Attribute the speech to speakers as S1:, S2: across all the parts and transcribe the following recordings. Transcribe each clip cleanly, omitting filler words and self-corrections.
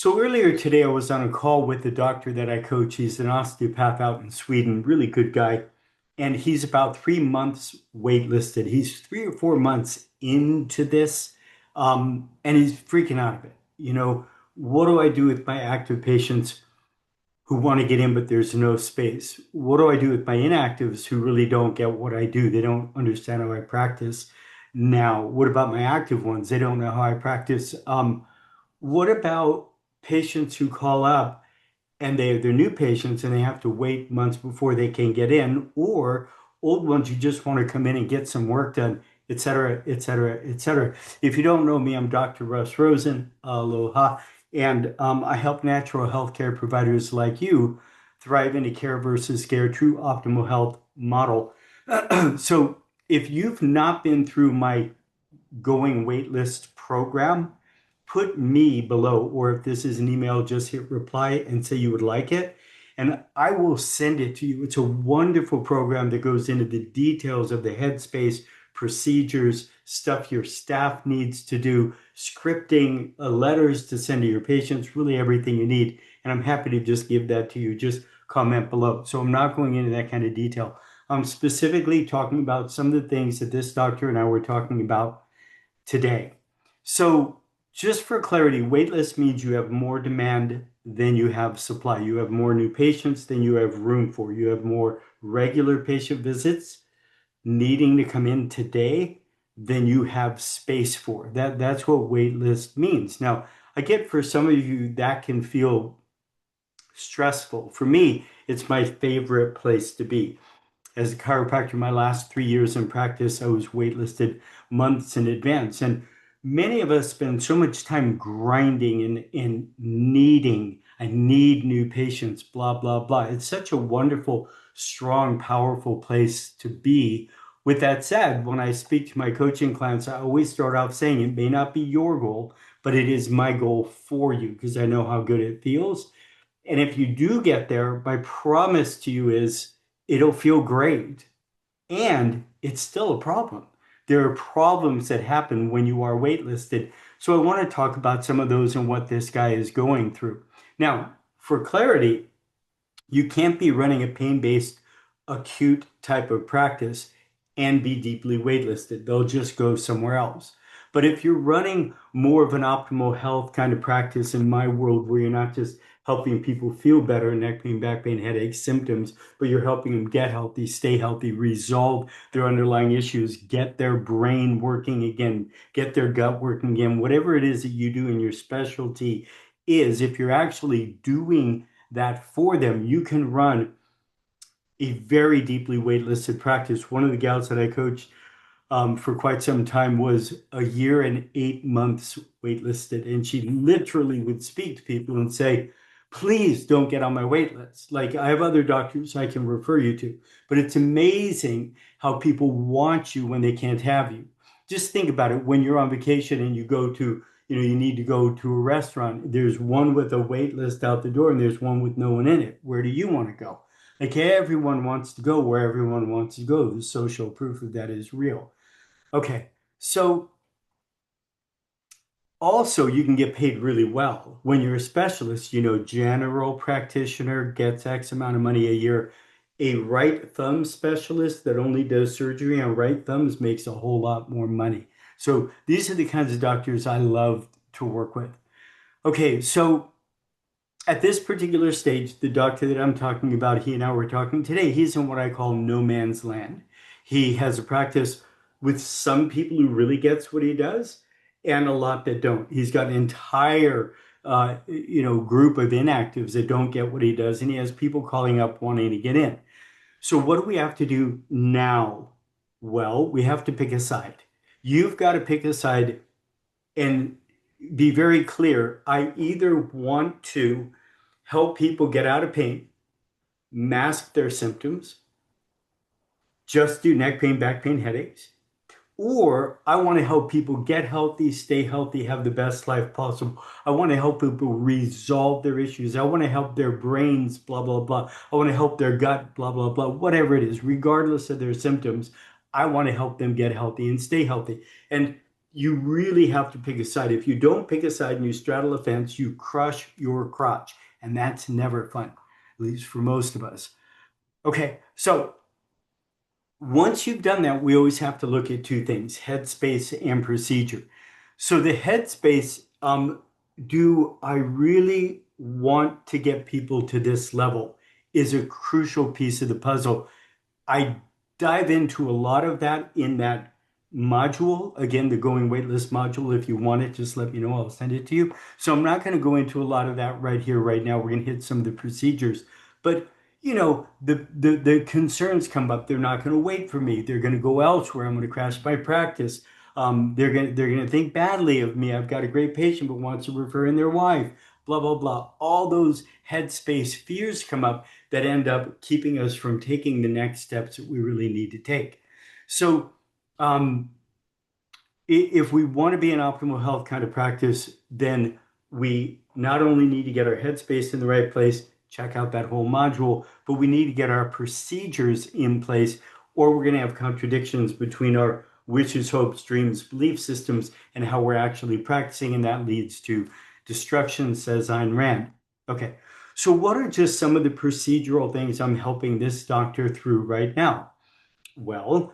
S1: So earlier today, I was on a call with the doctor that I coach. He's an osteopath out in Sweden, really good guy. And he's about 3 months waitlisted. He's 3 or 4 months into this, and he's freaking out of it. What do I do with my active patients who want to get in, but there's no space? What do I do with my inactives who really don't get what I do? They don't understand how I practice. Now, what about my active ones? They don't know how I practice. What about patients who call up and they're new patients and they have to wait months before they can get in, or old ones who just want to come in and get some work done, et cetera, et cetera, et cetera. If you don't know me, I'm Dr. Russ Rosen. Aloha. And I help natural healthcare providers like you thrive in a care versus care, true optimal health model. So if you've not been through my Going Waitlist program, put me below, or if this is an email, just hit reply and say you would like it, and I will send it to you. It's a wonderful program that goes into the details of the Headspace procedures, stuff your staff needs to do, scripting, letters to send to your patients, really everything you need. And I'm happy to just give that to you. Just comment below. So I'm not going into that kind of detail. I'm specifically talking about some of the things that this doctor and I were talking about today. So, just for clarity, waitlist means you have more demand than you have supply. You have more new patients than you have room for. You have more regular patient visits needing to come in today than you have space for. That's what waitlist means. Now, I get for some of you that can feel stressful. For me, it's my favorite place to be. As a chiropractor, my last 3 years in practice, I was waitlisted months in advance. And many of us spend so much time grinding and needing, I need new patients, blah, blah, blah. It's such a wonderful, strong, powerful place to be. With that said, when I speak to my coaching clients, I always start off saying it may not be your goal, but it is my goal for you because I know how good it feels. And if you do get there, my promise to you is it'll feel great. And it's still a problem. There are problems that happen when you are waitlisted. So I want to talk about some of those and what this guy is going through. Now, for clarity, you can't be running a pain-based acute type of practice and be deeply waitlisted. They'll just go somewhere else. But if you're running more of an optimal health kind of practice in my world, where you're not just helping people feel better, neck pain, back pain, headache, symptoms, but you're helping them get healthy, stay healthy, resolve their underlying issues, get their brain working again, get their gut working again, whatever it is that you do in your specialty is, if you're actually doing that for them, you can run a very deeply waitlisted practice. One of the gals that I coached for quite some time was a year and 8 months waitlisted. And she literally would speak to people and say, please don't get on my wait list. Like, I have other doctors I can refer you to. But it's amazing how people want you when they can't have you. Just think about it. When you're on vacation and you go to, you need to go to a restaurant, there's one with a wait list out the door and there's one with no one in it. Where do you want to go? Like, everyone wants to go where everyone wants to go. The social proof of that is real. Okay, so also you can get paid really well when you're a specialist. General practitioner gets X amount of money a year. A right thumb specialist that only does surgery on right thumbs makes a whole lot more money. So these are the kinds of doctors I love to work with. Okay, so at this particular stage, the doctor that I'm talking about, he and I were talking today, he's in what I call no man's land. He has a practice with some people who really gets what he does and a lot that don't. He's got an entire group of inactives that don't get what he does, and he has people calling up wanting to get in. So what do we have to do now? Well, we have to pick a side. You've got to pick a side and be very clear. I either want to help people get out of pain, mask their symptoms, just do neck pain, back pain, headaches, or I want to help people get healthy, stay healthy, have the best life possible. I want to help people resolve their issues. I want to help their brains, blah, blah, blah. I want to help their gut, blah, blah, blah. Whatever it is, regardless of their symptoms, I want to help them get healthy and stay healthy. And you really have to pick a side. If you don't pick a side and you straddle a fence, you crush your crotch. And that's never fun, at least for most of us. Okay, so once you've done that, we always have to look at two things, headspace and procedure. So the headspace, do I really want to get people to this level is a crucial piece of the puzzle. I dive into a lot of that in that module. Again, the Going Waitlist module. If you want it, just let me know. I'll send it to you. So I'm not going to go into a lot of that right here, right now. We're going to hit some of the procedures. But the concerns come up. They're not going to wait for me. They're going to go elsewhere. I'm going to crash my practice. They're going to think badly of me. I've got a great patient, but wants to refer in their wife. Blah blah blah. All those headspace fears come up that end up keeping us from taking the next steps that we really need to take. So, if we want to be an optimal health kind of practice, then we not only need to get our headspace in the right place, check out that whole module, but we need to get our procedures in place, or we're going to have contradictions between our wishes, hopes, dreams, belief systems, and how we're actually practicing, and that leads to destruction, says Ayn Rand. Okay, so what are just some of the procedural things I'm helping this doctor through right now? Well,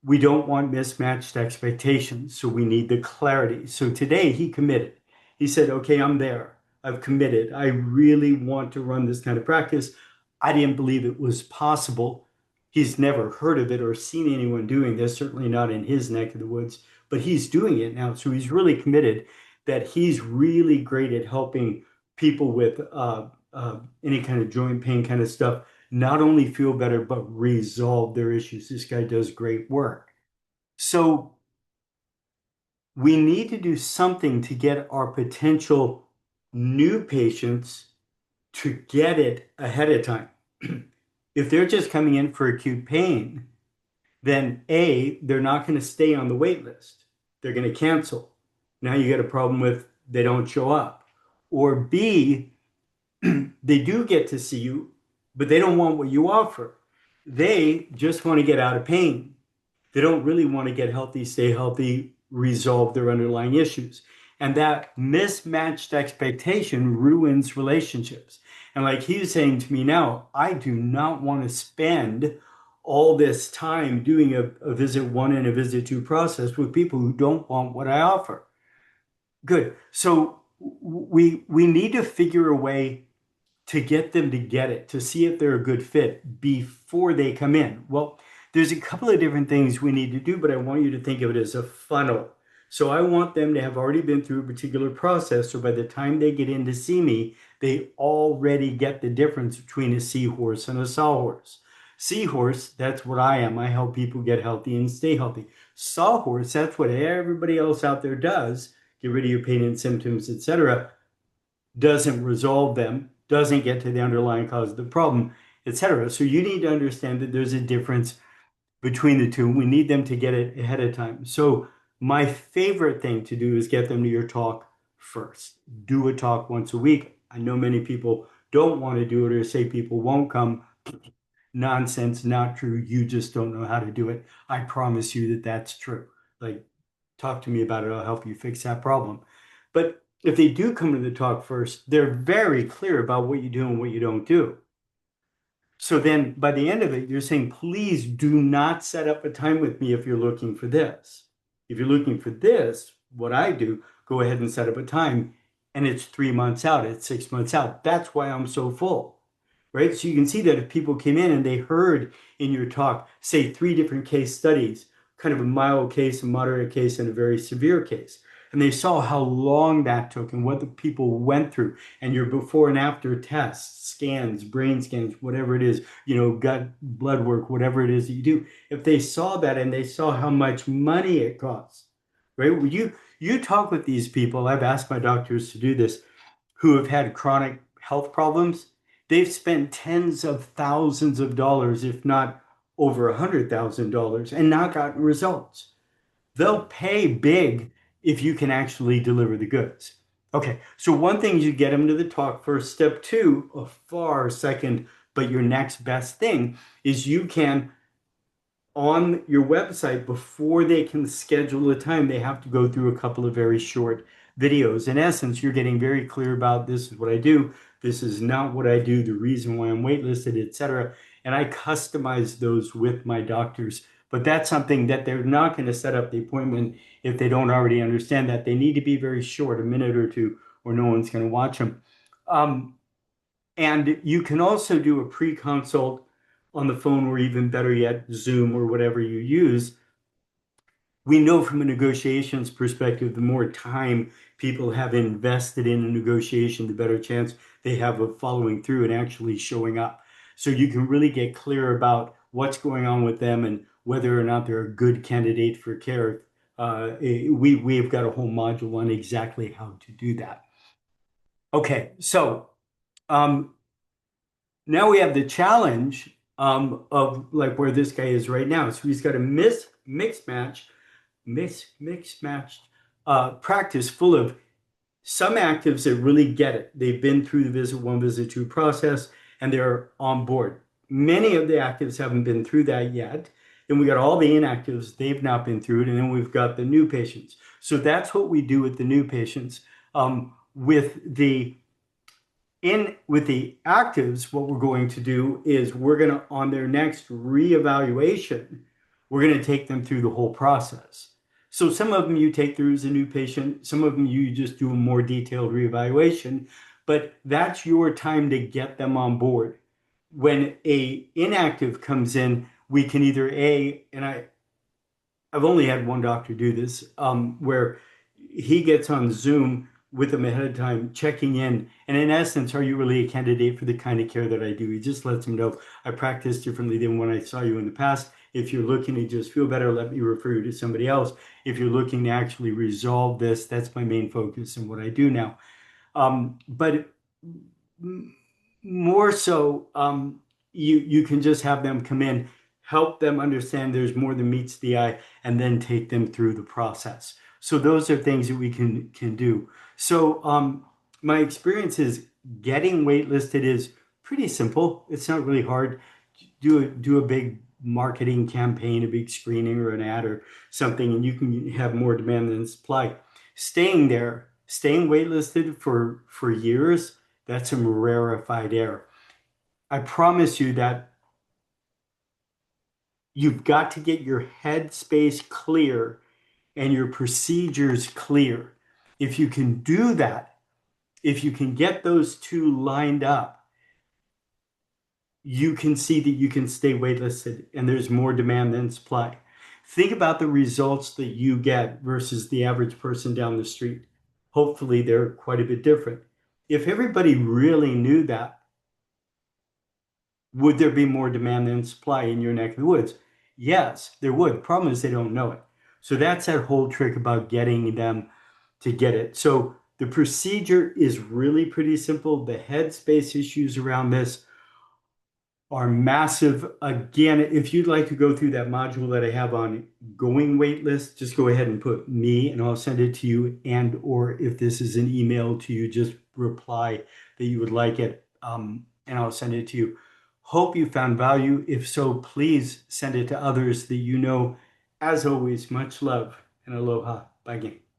S1: we don't want mismatched expectations, so we need the clarity. So today he committed. He said, okay, I'm there. I've committed. I really want to run this kind of practice. I didn't believe it was possible. He's never heard of it or seen anyone doing this, certainly not in his neck of the woods, but he's doing it now. So he's really committed that he's really great at helping people with any kind of joint pain kind of stuff not only feel better, but resolve their issues. This guy does great work. So we need to do something to get our potential new patients to get it ahead of time. If they're just coming in for acute pain, then A, they're not going to stay on the wait list. They're going to cancel. Now you get a problem with they don't show up. Or B, they do get to see you, but they don't want what you offer. They just want to get out of pain. They don't really want to get healthy, stay healthy, resolve their underlying issues. And that mismatched expectation ruins relationships. And like he's saying to me now, I do not want to spend all this time doing a visit one and a visit two process with people who don't want what I offer. Good. So we need to figure a way to get them to get it, to see if they're a good fit before they come in. Well, there's a couple of different things we need to do, but I want you to think of it as a funnel. So I want them to have already been through a particular process. So by the time they get in to see me, they already get the difference between a seahorse and a sawhorse. Seahorse, that's what I am. I help people get healthy and stay healthy. Sawhorse, that's what everybody else out there does. Get rid of your pain and symptoms, etc. Doesn't resolve them, doesn't get to the underlying cause of the problem, etc. So you need to understand that there's a difference between the two. We need them to get it ahead of time. So my favorite thing to do is get them to your talk first. Do a talk once a week. I know many people don't want to do it or say people won't come. Nonsense, not true. You just don't know how to do it. I promise you that that's true. Like, talk to me about it. I'll help you fix that problem. But if they do come to the talk first, they're very clear about what you do and what you don't do. So then by the end of it, you're saying, please do not set up a time with me if you're looking for this. If you're looking for this, what I do, go ahead and set up a time. And it's 3 months out, it's 6 months out. That's why I'm so full, right? So you can see that if people came in and they heard in your talk, say 3 different case studies, kind of a mild case, a moderate case, and a very severe case, and they saw how long that took and what the people went through, and your before and after tests, scans, brain scans, whatever it is, gut blood work, whatever it is that you do, if they saw that and they saw how much money it costs, right? When you talk with these people, I've asked my doctors to do this, who have had chronic health problems. They've spent tens of thousands of dollars, if not over $100,000, and not gotten results. They'll pay big if you can actually deliver the goods. Okay, so one thing is you get them to the talk first. Step 2, a far second, but your next best thing is you can on your website, before they can schedule a time, they have to go through a couple of very short videos. In essence, you're getting very clear about this is what I do, this is not what I do, the reason why I'm waitlisted, etc. And I customize those with my doctors. But that's something that they're not going to set up the appointment if they don't already understand that. They need to be very short, a minute or two, or no one's going to watch them. Um, and you can also do a pre-consult on the phone, or even better yet, Zoom or whatever you use. We know from a negotiations perspective, the more time people have invested in a negotiation, the better chance they have of following through and actually showing up. So you can really get clear about what's going on with them and whether or not they're a good candidate for care. We've got a whole module on exactly how to do that. Okay, so um, now we have the challenge of like where this guy is right now. So he's got a mixed matched practice full of some actives that really get it. They've been through the visit one, visit two process, and they're on board. Many of the actives haven't been through that yet. And we got all the inactives, they've not been through it. And then we've got the new patients. So that's what we do with the new patients. With the actives, what we're going to do is we're going to, on their next reevaluation, we're going to take them through the whole process. So some of them you take through as a new patient, some of them you just do a more detailed reevaluation, but that's your time to get them on board. When a inactive comes in, we can either I've only had one doctor do this, where he gets on Zoom with them ahead of time, checking in. And in essence, are you really a candidate for the kind of care that I do? He just lets them know I practice differently than when I saw you in the past. If you're looking to just feel better, let me refer you to somebody else. If you're looking to actually resolve this, that's my main focus and what I do now. But more so, you can just have them come in, help them understand there's more than meets the eye, and then take them through the process. So those are things that we can do. So my experience is getting waitlisted is pretty simple. It's not really hard. Do a big marketing campaign, a big screening or an ad or something, and you can have more demand than supply. Staying waitlisted for years, that's some rarefied air. I promise you that you've got to get your headspace clear and your procedures clear. If you can do that, if you can get those two lined up, you can see that you can stay waitlisted and there's more demand than supply. Think about the results that you get versus the average person down the street. Hopefully, they're quite a bit different. If everybody really knew that, would there be more demand than supply in your neck of the woods? Yes, there would. The problem is they don't know it. So that's that whole trick about getting them to get it. So the procedure is really pretty simple. The headspace issues around this are massive. Again, if you'd like to go through that module that I have on going waitlist, just go ahead and put me and I'll send it to you. And or if this is an email to you, just reply that you would like it, and I'll send it to you. Hope you found value. If so, please send it to others that you know. As always, much love and aloha. Bye again.